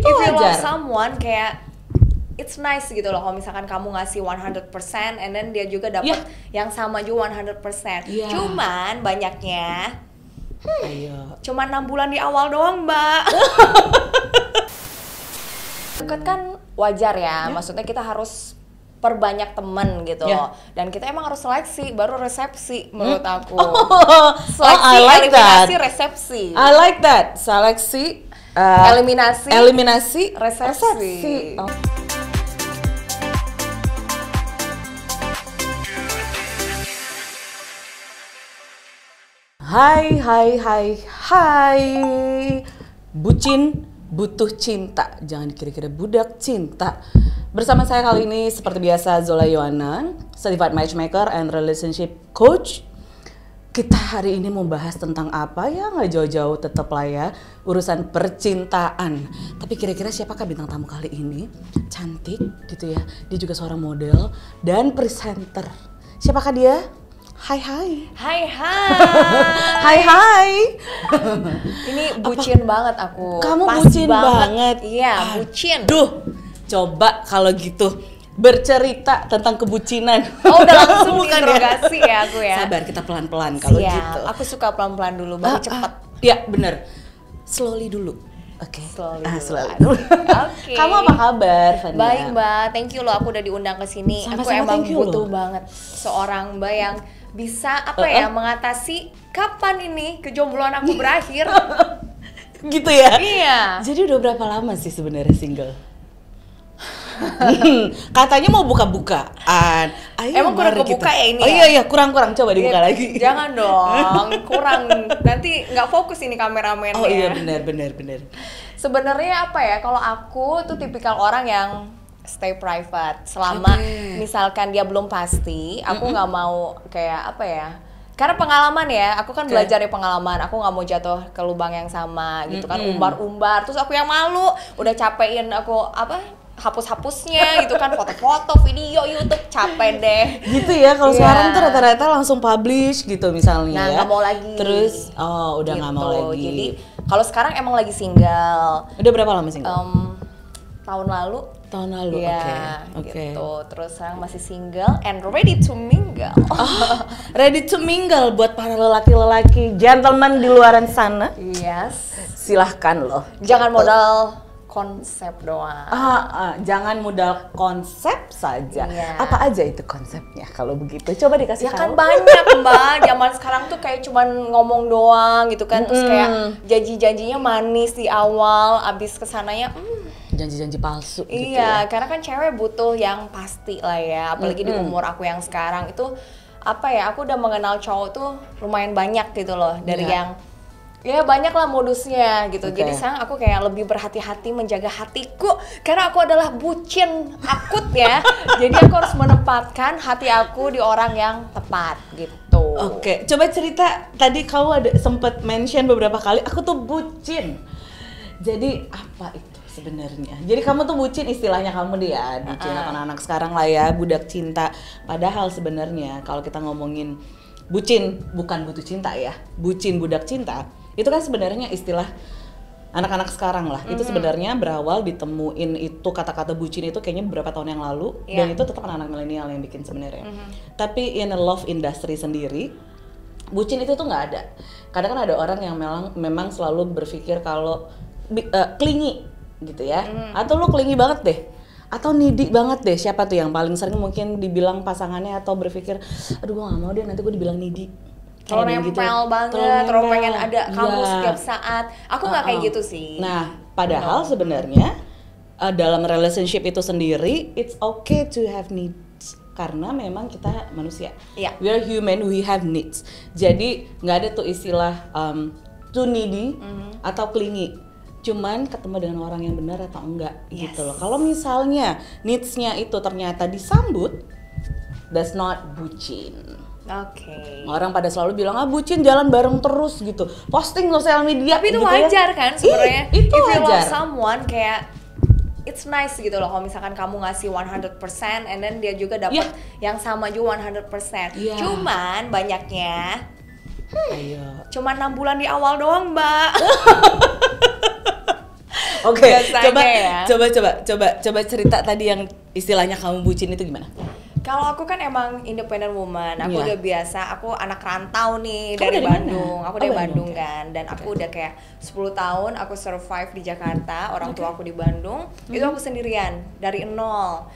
If you love wajar. someone kayak it's nice gitu loh kalau misalkan kamu ngasih 100% and then dia juga dapat yang sama juga 100%. Yeah. Cuman banyaknya Ayo. cuman 6 bulan di awal doang, Mbak. Deket kan wajar ya, maksudnya kita harus perbanyak temen gitu. Dan kita emang harus seleksi baru resepsi menurut aku. Seleksi, I like eliminasi, that. resepsi. I like that. Seleksi, eliminasi, resepsi. Oh. Hai. Bucin butuh cinta. Jangan dikira-kira budak cinta. Bersama saya kali ini seperti biasa Zola Yohana, Certified Matchmaker and Relationship Coach. Kita hari ini mau bahas tentang apa ya, nggak jauh-jauh tetap lah ya, urusan percintaan. Tapi kira-kira siapakah bintang tamu kali ini? Cantik gitu ya, dia juga seorang model dan presenter. Siapakah dia? Hai. Ini bucin banget aku. Kamu Pas bucin banget. Iya, bucin. Duh, coba kalau gitu bercerita tentang kebucinan. Oh, udah langsung Bukan interogasi ya aku ya. Sabar, kita pelan-pelan kalau Siap. gitu. Aku suka pelan-pelan dulu, baru cepet. Ya, bener. Slowly dulu. Oke. Slowly dulu. Oke. Kamu apa kabar, Fania? Baik, Mbak. Thank you loh aku udah diundang ke sini. Aku Sama-sama, emang thank you butuh loh. banget seorang Mbak yang bisa mengatasi kapan ini kejombloan aku berakhir. Gitu ya? Iya. Jadi udah berapa lama sih sebenarnya single? Katanya mau buka-bukaan. Ayo, Emang kurang mari kebuka kita. ya ini Oh ya? iya, kurang. Coba dibuka lagi. Jangan dong, kurang. Nanti nggak fokus ini kameramennya. Oh iya, benar. Sebenarnya apa ya, kalau aku tuh tipikal orang yang stay private selama misalkan dia belum pasti, aku nggak mau kayak apa ya, karena pengalaman ya, aku kan belajar dari pengalaman, aku nggak mau jatuh ke lubang yang sama gitu kan, umbar-umbar, terus aku yang malu, udah capein aku hapus-hapusnya gitu kan, foto-foto, video, YouTube, capek deh. Gitu ya, kalau sekarang tuh rata-rata langsung publish gitu misalnya. Nah, nggak mau lagi. Terus, udah nggak mau Gitu. lagi. Jadi kalau sekarang emang lagi single. Udah berapa lama single? Tahun lalu. Tahun lalu, Ya, oke. gitu. Terus sekarang masih single and ready to mingle. Ready to mingle buat para lelaki-lelaki, gentleman di luaran sana. Yes. Silahkan loh. Jangan modal konsep doang. Jangan modal konsep saja. Iya. Apa aja itu konsepnya kalau begitu? Coba dikasih Ya tahu. kan banyak, Mbak. Zaman sekarang tuh kayak cuman ngomong doang gitu kan. Terus kayak janji-janjinya manis di awal, abis kesananya Janji-janji palsu gitu iya, ya. karena kan cewek butuh yang pasti lah ya. Apalagi di umur aku yang sekarang itu apa ya, aku udah mengenal cowok tuh lumayan banyak gitu loh. Dari yang ya banyak lah modusnya gitu. Jadi sekarang aku kayak lebih berhati-hati menjaga hatiku karena aku adalah bucin akut ya. Jadi aku harus menempatkan hati aku di orang yang tepat gitu. Oke, coba cerita, tadi kamu ada sempet mention beberapa kali aku tuh bucin. Jadi apa itu sebenarnya? Jadi kamu tuh bucin, istilahnya kamu deh ya, bucin anak-anak sekarang lah ya, budak cinta. Padahal sebenarnya kalau kita ngomongin bucin bukan butuh cinta ya, bucin budak cinta. Itu kan sebenarnya istilah anak-anak sekarang lah. Itu sebenarnya berawal ditemuin itu kata-kata bucin itu kayaknya beberapa tahun yang lalu, dan itu tetap anak-anak milenial yang bikin sebenarnya. Tapi in the love industry sendiri, bucin itu tuh nggak ada. Kadang kan ada orang yang memang selalu berpikir kalau clingy gitu ya, atau lu clingy banget deh, atau needy banget deh. Siapa tuh yang paling sering mungkin dibilang pasangannya atau berpikir, aduh gue gak mau deh nanti gue dibilang needy. Terlalu nempel banget, terlalu pengen ada kamu setiap saat. Aku nggak kayak gitu sih. Nah, padahal sebenarnya dalam relationship itu sendiri, it's okay to have needs. Karena memang kita manusia, we are human, we have needs. Jadi nggak ada tuh istilah too needy atau clingy. Cuman ketemu dengan orang yang benar atau enggak gitu loh. Kalau misalnya needs-nya itu ternyata disambut, that's not bucin. Oke. Orang pada selalu bilang bucin jalan bareng terus gitu, posting sosial media. Tapi itu gitu wajar ya. kan sebenarnya. Itu If you wajar. love someone kayak it's nice gitu loh kalau misalkan kamu ngasih 100% and then dia juga dapat yang sama juga 100%. Cuman banyaknya cuman 6 bulan di awal doang, Mbak. Oke, Biasanya coba cerita tadi yang istilahnya kamu bucin itu gimana? Kalau aku kan emang independent woman, aku udah biasa, aku anak rantau nih dari Bandung. Aku dari Bandung kan, dan aku udah kayak 10 tahun aku survive di Jakarta, orang tua aku di Bandung. Itu aku sendirian, dari nol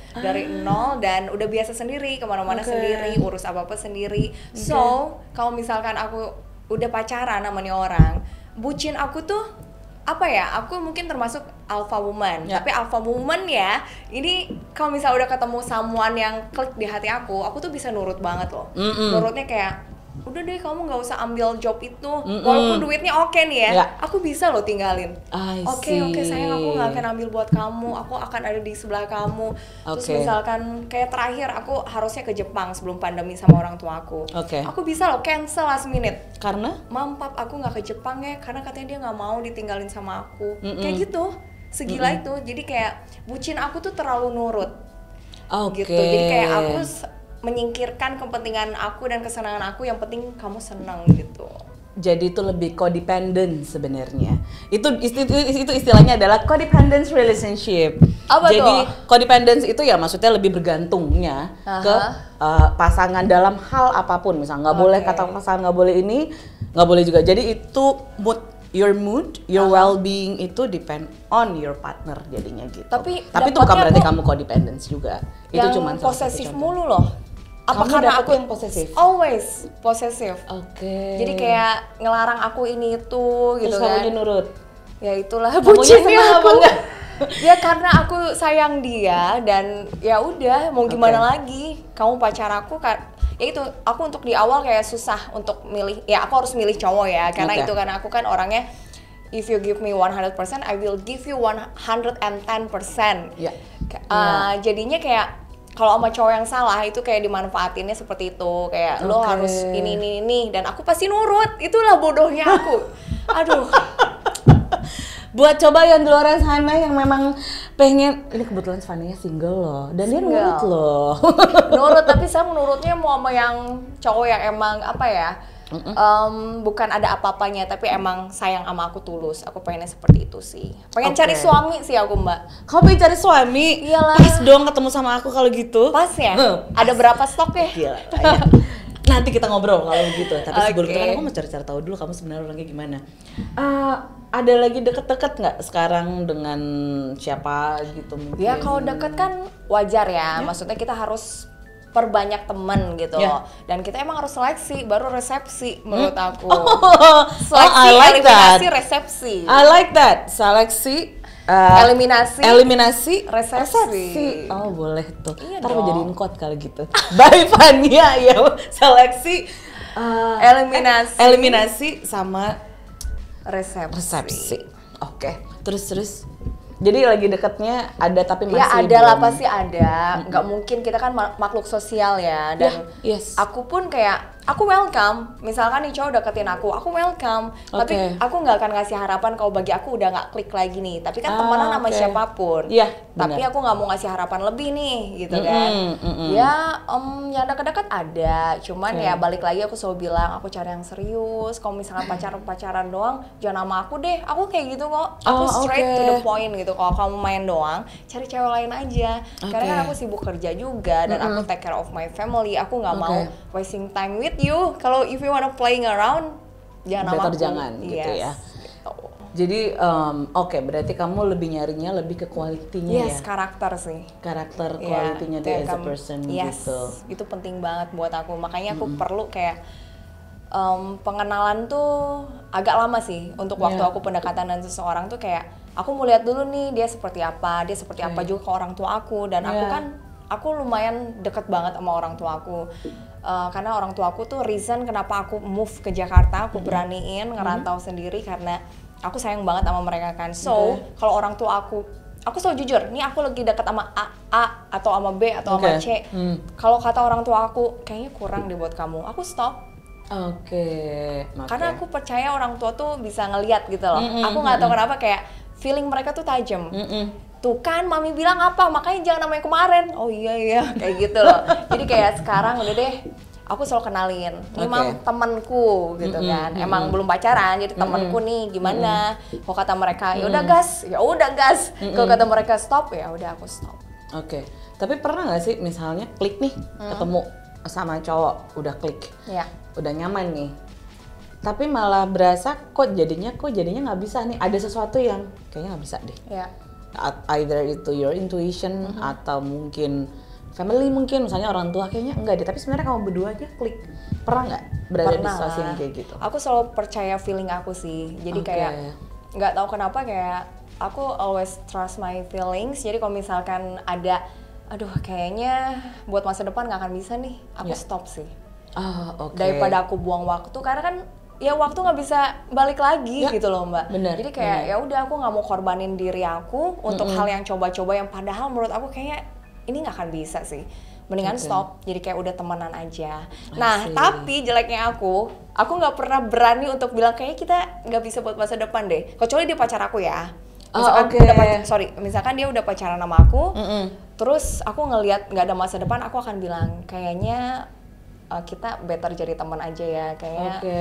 dan udah biasa sendiri, kemana-mana sendiri, urus apa-apa sendiri. So, kalau misalkan aku udah pacaran sama nih orang, bucin aku tuh apa ya, aku mungkin termasuk alpha woman, tapi alpha woman ya, ini kalau misalnya udah ketemu someone yang klik di hati aku tuh bisa nurut banget loh. Nurutnya kayak, udah deh kamu nggak usah ambil job itu, walaupun duitnya oke nih ya, aku bisa loh tinggalin. Oke sayang, aku nggak akan ambil buat kamu, aku akan ada di sebelah kamu. Terus misalkan kayak terakhir aku harusnya ke Jepang sebelum pandemi sama orang tua aku, aku bisa loh cancel last minute karena pap aku nggak ke Jepang ya, karena katanya dia nggak mau ditinggalin sama aku. Kayak gitu, segila itu. Jadi kayak bucin aku tuh terlalu nurut gitu. Jadi kayak aku menyingkirkan kepentingan aku dan kesenangan aku, yang penting kamu senang gitu. Jadi itu lebih codependent sebenarnya. Itu istilahnya adalah codependent relationship. Jadi codependence itu ya maksudnya lebih bergantungnya ke pasangan dalam hal apapun. Misal nggak boleh kata pasangan, nggak boleh ini, nggak boleh juga. Jadi itu your mood, your well-being itu depend on your partner jadinya gitu. Tapi itu bukan berarti kamu codependence juga. Itu cuma posesif mulu loh. Apa kamu karena aku yang posesif? Always posesif. Jadi kayak ngelarang aku ini itu gitu. Terus kan. kamu nurut. Ya itulah bucinnya aku. Ya karena aku sayang dia, dan ya udah mau gimana lagi. Kamu pacar aku kan. Ya itu, aku untuk di awal kayak susah untuk milih. Ya aku harus milih cowok ya, karena itu karena aku kan orangnya, if you give me 100%, I will give you 110%. Jadinya kayak kalau sama cowok yang salah itu kayak dimanfaatinnya seperti itu, kayak lo harus ini, dan aku pasti nurut. Itulah bodohnya aku. Aduh. Buat coba yang di luar sana yang memang pengen, ini kebetulan Fanny single loh, dan dia nurut loh. Nurut, tapi saya menurutnya mau sama yang cowok yang emang apa ya, bukan ada apa-apanya, tapi emang sayang sama aku tulus. Aku pengennya seperti itu sih. Pengen cari suami sih aku, Mbak. Kamu pengen cari suami? Iyalah. Please dong ketemu sama aku kalau gitu. Pas ya? Ada berapa stok ya? Gila. Nanti kita ngobrol kalau begitu. Tapi sebelum itu kan aku mau cari-cari tahu dulu kamu sebenarnya orangnya gimana. Ada lagi deket-deket nggak sekarang dengan siapa gitu mungkin? Ya kalau deket kan wajar ya. Maksudnya kita harus perbanyak teman gitu. Dan kita emang harus seleksi, baru resepsi menurut aku. Seleksi, eliminasi, resepsi. I like that. Seleksi, eliminasi, resepsi. Oh boleh tuh. Ntar mau jadiin quote kalau gitu. Bye Fania ya. Seleksi, eliminasi sama resepsi. Oke. Terus. Jadi lagi deketnya ada tapi masih ya ada lah, pasti ada. Nggak mungkin, kita kan makhluk sosial ya. Dan aku pun kayak, aku welcome. Misalkan nih cowok deketin aku welcome. Tapi aku nggak akan ngasih harapan kalau bagi aku udah nggak klik lagi nih. Tapi kan temenan sama siapapun. Tapi aku nggak mau ngasih harapan lebih nih, gitu kan. Ya, yang deket-deket ada. Cuman ya balik lagi aku selalu bilang, aku cari yang serius. Kalau misalkan pacaran doang, jangan sama aku deh. Aku kayak gitu kok. Aku straight to the point gitu. Kalau kamu main doang, cari cewek lain aja. Karena kan aku sibuk kerja juga, dan aku take care of my family. Aku nggak mau wasting time with you. Kalau if you wanna playing around, jangan sama aku. Jangan gitu ya. Jadi berarti kamu lebih nyarinya lebih ke quality-nya ya? Karakter sih. Karakter, quality-nya dia as a person gitu. Itu penting banget buat aku. Makanya aku perlu kayak pengenalan tuh agak lama sih. Untuk waktu aku pendekatan dengan seseorang tuh kayak, aku mau lihat dulu nih dia seperti apa juga ke orang tua aku. Dan aku lumayan deket banget sama orang tua aku. Karena orang tua aku tuh reason kenapa aku move ke Jakarta, aku beraniin ngerantau sendiri karena aku sayang banget sama mereka kan. So, kalau orang tua aku selalu jujur, nih aku lagi deket sama A atau sama B atau sama C. Kalau kata orang tua aku, kayaknya kurang deh buat kamu, aku stop. Karena aku percaya orang tua tuh bisa ngeliat gitu loh. Aku nggak tahu kenapa, kayak feeling mereka tuh tajam. Tuh kan mami bilang apa, makanya jangan namanya kemarin. Oh iya kayak gitu loh. Jadi kayak sekarang udah deh, aku selalu kenalin, ini Oke. mam temanku gitu kan, emang belum pacaran, jadi temanku nih gimana? Kalau kata mereka ya udah gas, Kalau kata mereka stop, ya udah aku stop. Oke. Tapi pernah nggak sih misalnya klik nih, ketemu sama cowok, udah klik, Ya. udah nyaman nih, tapi malah berasa kok jadinya nggak bisa nih, ada sesuatu yang kayaknya nggak bisa deh. Ya. Either itu your intuition atau mungkin family, mungkin misalnya orang tua kayaknya enggak deh, tapi sebenarnya kamu berdua aja klik. Pernah nggak berada di Pernah situasi lah. yang kayak gitu? Aku selalu percaya feeling aku sih. Jadi Oke. kayak nggak tahu kenapa kayak aku always trust my feelings. Jadi kalau misalkan ada, aduh kayaknya buat masa depan nggak akan bisa nih, aku Ya. stop sih. Oke. Daripada aku buang waktu, karena kan ya waktu nggak bisa balik lagi Ya, gitu loh Mbak. bener, Jadi kayak ya udah aku nggak mau korbanin diri aku untuk hal yang coba-coba yang padahal menurut aku kayaknya ini nggak akan bisa sih. Mendingan Oke. stop, jadi kayak udah temenan aja. Nah, see. tapi jeleknya aku nggak pernah berani untuk bilang kayak kita nggak bisa buat masa depan deh. Kecuali dia pacar aku ya. Misalkan oke. misalkan dia udah pacaran sama aku, terus aku ngelihat nggak ada masa depan, aku akan bilang kayaknya kita better jadi teman aja ya, kayaknya Oke.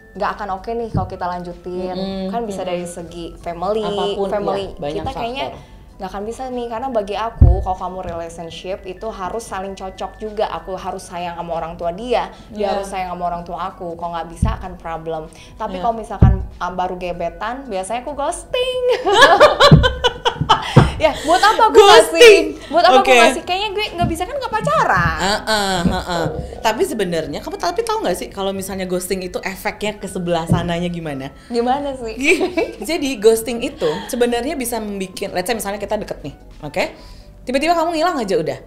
nggak akan oke nih kalau kita lanjutin. Kan bisa dari segi family, Apapun, family ya, banyak kita kayaknya faktor. nggak akan bisa nih, karena bagi aku kalau kamu relationship itu harus saling cocok juga. Aku harus sayang sama orang tua dia Yeah. harus sayang sama orang tua aku. Kalau nggak bisa akan problem. Tapi Yeah. kalau misalkan baru gebetan, biasanya aku ghosting. Ya, buat apa aku Ghosting? ngasih? Buat apa Oke. aku ngasih? Kayaknya gue nggak bisa, kan nggak pacaran. Tapi sebenarnya kamu tahu nggak sih kalau misalnya ghosting itu efeknya ke sebelah sananya gimana? Gimana sih? Jadi ghosting itu sebenarnya bisa membuat, let's say misalnya kita deket nih, oke? Tiba-tiba kamu ngilang aja udah.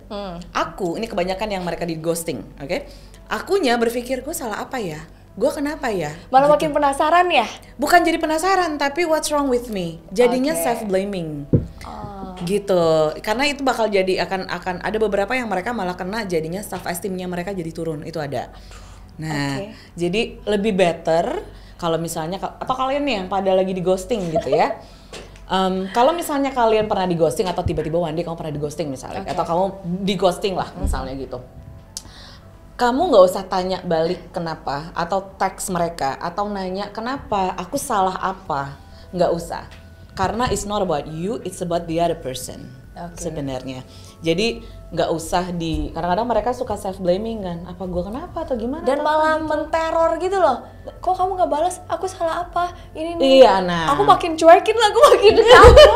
Aku, ini kebanyakan yang mereka di ghosting, oke? Akunya berpikir gue salah apa ya? Gue kenapa ya? Malah makin penasaran ya? Bukan jadi penasaran, tapi what's wrong with me? Jadinya Oke. self blaming. Oh. Gitu, karena itu bakal jadi akan ada beberapa yang mereka malah kena, jadinya self esteemnya mereka jadi turun, itu ada. Nah, Oke. jadi lebih better kalau misalnya atau kalian nih yang pada lagi di ghosting gitu ya. Kalau misalnya kalian pernah di ghosting atau tiba-tiba one day kamu pernah di ghosting misalnya, Oke. atau kamu di ghosting lah misalnya gitu. Kamu nggak usah tanya balik kenapa, atau teks mereka, atau nanya kenapa, aku salah apa, nggak usah. Karena it's not about you, it's about the other person. Oke. Sebenarnya. Jadi nggak usah kadang-kadang mereka suka self blaming kan, apa gue kenapa atau gimana? Dan atau malah apa gitu. menteror gitu loh. Kok kamu nggak balas? Aku salah apa? Ini nih. Iya, nah. Aku makin cuekin lah, aku makin kabur.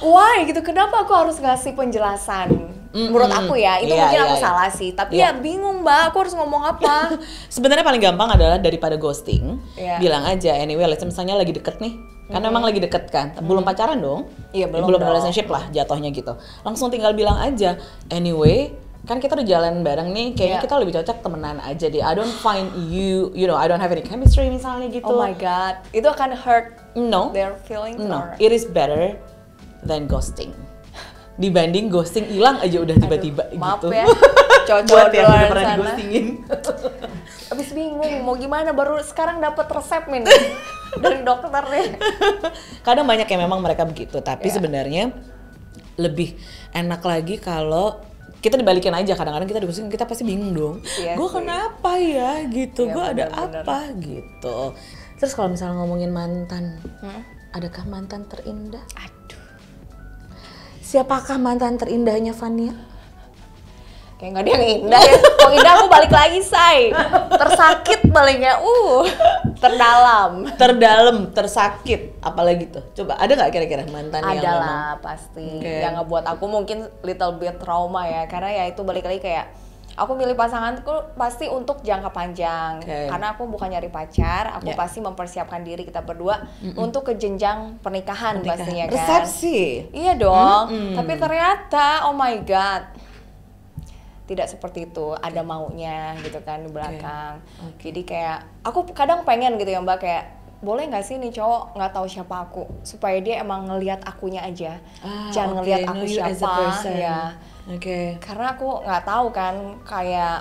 Why gitu? Kenapa aku harus ngasih penjelasan? Menurut aku ya, itu Iya, mungkin iya, aku iya. salah sih. Tapi Iya. ya bingung Mbak, aku harus ngomong apa? Sebenarnya paling gampang adalah daripada ghosting, Iya. bilang aja anyway, let's say misalnya lagi deket nih, kan memang lagi deket kan, belum pacaran dong, Iya, belum dong. relationship lah jatuhnya gitu, langsung tinggal bilang aja, anyway, kan kita udah jalan bareng nih, kayaknya Iya. kita lebih cocok temenan aja deh, I don't find you know, I don't have any chemistry misalnya gitu. Oh my god, itu akan hurt No, their feelings no, or... it is better than ghosting. Dibanding ghosting hilang aja udah tiba-tiba Aduh, maaf gitu. ya, cowok-cowok Buat di yang luar udah pernah sana. di-ghostingin. Abis bingung mau gimana, baru sekarang dapat resep nih dari dokter nih. Kadang banyak yang memang mereka begitu, tapi Iya. sebenarnya lebih enak lagi kalau kita dibalikin aja. Kadang-kadang kita di-ghosting, kita pasti bingung dong. Iya Gue sih. kenapa ya gitu, Iya, gue ada benar-benar. apa gitu. Terus kalau misalnya ngomongin mantan, adakah mantan terindah? Aduh, Siapakah mantan terindahnya Fania? kayak nggak ada yang indah ya. Kalau indah aku balik lagi, say. Tersakit baliknya, terdalam. Terdalam, tersakit, apalagi tuh? Coba ada nggak kira-kira mantan yang memang? Adalah pasti. Oke. Yang ngebuat aku mungkin little bit trauma ya. Karena ya itu balik lagi kayak aku milih pasanganku pasti untuk jangka panjang. Oke. Karena aku bukan nyari pacar, aku Ya. pasti mempersiapkan diri kita berdua untuk ke jenjang pernikahan pastinya kan. Resepsi. Iya dong. Tapi ternyata oh my god, tidak seperti itu, ada maunya gitu kan di belakang. Jadi kayak aku kadang pengen gitu ya Mbak, kayak boleh nggak sih nih cowok nggak tahu siapa aku, supaya dia emang ngelihat akunya aja, jangan ngelihat aku Know you as a siapa person. ya. Oke. Karena aku nggak tahu kan, kayak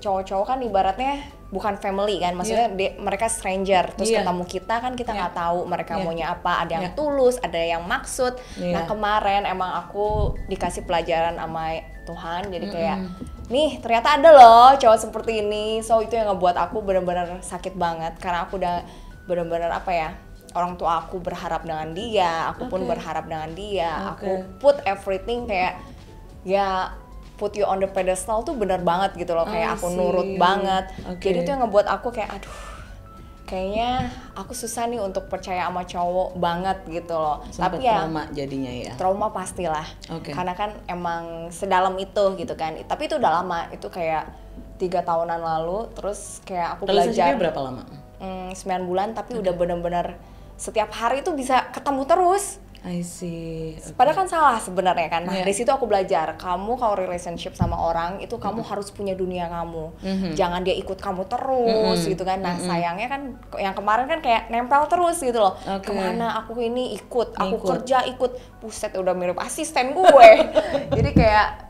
cowok-cowok kan ibaratnya bukan family kan, maksudnya mereka stranger, terus ketemu kita kan kita nggak tahu mereka maunya apa, ada yang tulus, ada yang maksud. Nah kemarin emang aku dikasih pelajaran sama Tuhan, jadi kayak nih ternyata ada loh cowok seperti ini. So itu yang ngebuat aku benar-benar sakit banget, karena aku udah benar-benar apa ya, orang tua aku berharap dengan dia, aku pun berharap dengan dia, aku put everything kayak ya put you on the pedestal tuh bener banget gitu loh, kayak aku nurut banget. Jadi itu yang ngebuat aku kayak aduh, kayaknya aku susah nih untuk percaya sama cowok banget gitu loh. Sempet tapi ya trauma jadinya ya. Trauma pastilah, karena kan emang sedalam itu gitu kan. Tapi itu udah lama, itu kayak 3 tahunan lalu. Terus kayak aku belajar. Berapa lama? 9 bulan, tapi udah bener-bener setiap hari tuh bisa ketemu terus. I see. Padahal kan salah sebenarnya kan. Nah, di situ aku belajar, kamu kalau relationship sama orang itu kamu harus punya dunia kamu. Jangan dia ikut kamu terus gitu kan. Nah, sayangnya kan yang kemarin kan kayak nempel terus gitu loh. Kemana aku ini ikut, aku kerja ikut. Buset, udah mirip asisten gue. Jadi kayak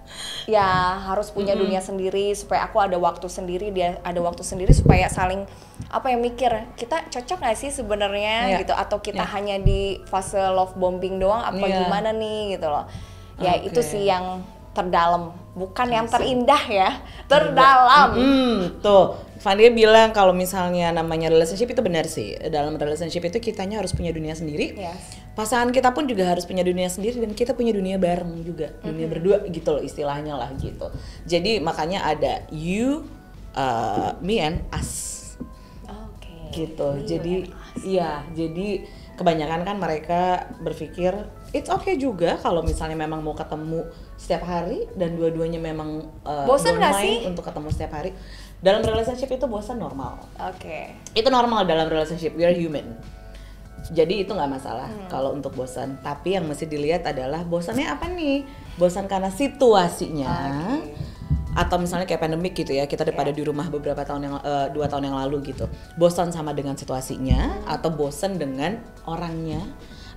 ya harus punya dunia sendiri supaya aku ada waktu sendiri, dia ada waktu sendiri, supaya saling apa ya, mikir kita cocok gak sih sebenarnya gitu, atau kita hanya di fase love bombing doang apa gimana nih gitu loh. Ya itu sih yang terdalam, bukan yang terindah ya, terdalam. Tuh, Fania bilang kalau misalnya namanya relationship itu benar sih. Dalam relationship itu kitanya harus punya dunia sendiri. Pasangan kita pun juga harus punya dunia sendiri, dan kita punya dunia bareng juga, dunia berdua gitu loh istilahnya lah gitu. Jadi makanya ada you, me and us. Gitu. Jadi iya, jadi kebanyakan kan mereka berpikir it's okay juga kalau misalnya memang mau ketemu setiap hari dan dua-duanya memang bosan gak sih untuk ketemu setiap hari. Dalam relationship itu bosan normal. Itu normal dalam relationship, we are human. Jadi itu nggak masalah kalau untuk bosan. Tapi yang mesti dilihat adalah bosannya apa nih? Bosan karena situasinya. Atau misalnya kayak pandemik gitu ya, kita daripada di rumah beberapa tahun yang 2 tahun yang lalu gitu. Bosan sama dengan situasinya, atau bosan dengan orangnya,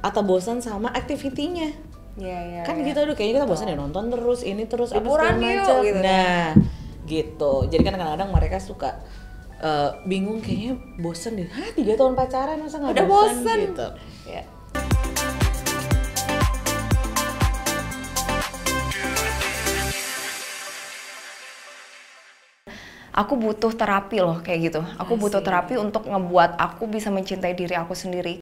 atau bosan sama aktivitinya. Kan gitu, aduh kayaknya kita bosan ya nonton terus, ini terus, liburan yuk gitu. Nah, gitu. Jadi kan kadang-kadang mereka suka bingung, kayaknya bosan deh. 3 tahun pacaran masa nggak bosan gitu. Aku butuh terapi loh kayak gitu. Aku butuh terapi untuk ngebuat aku bisa mencintai diri aku sendiri.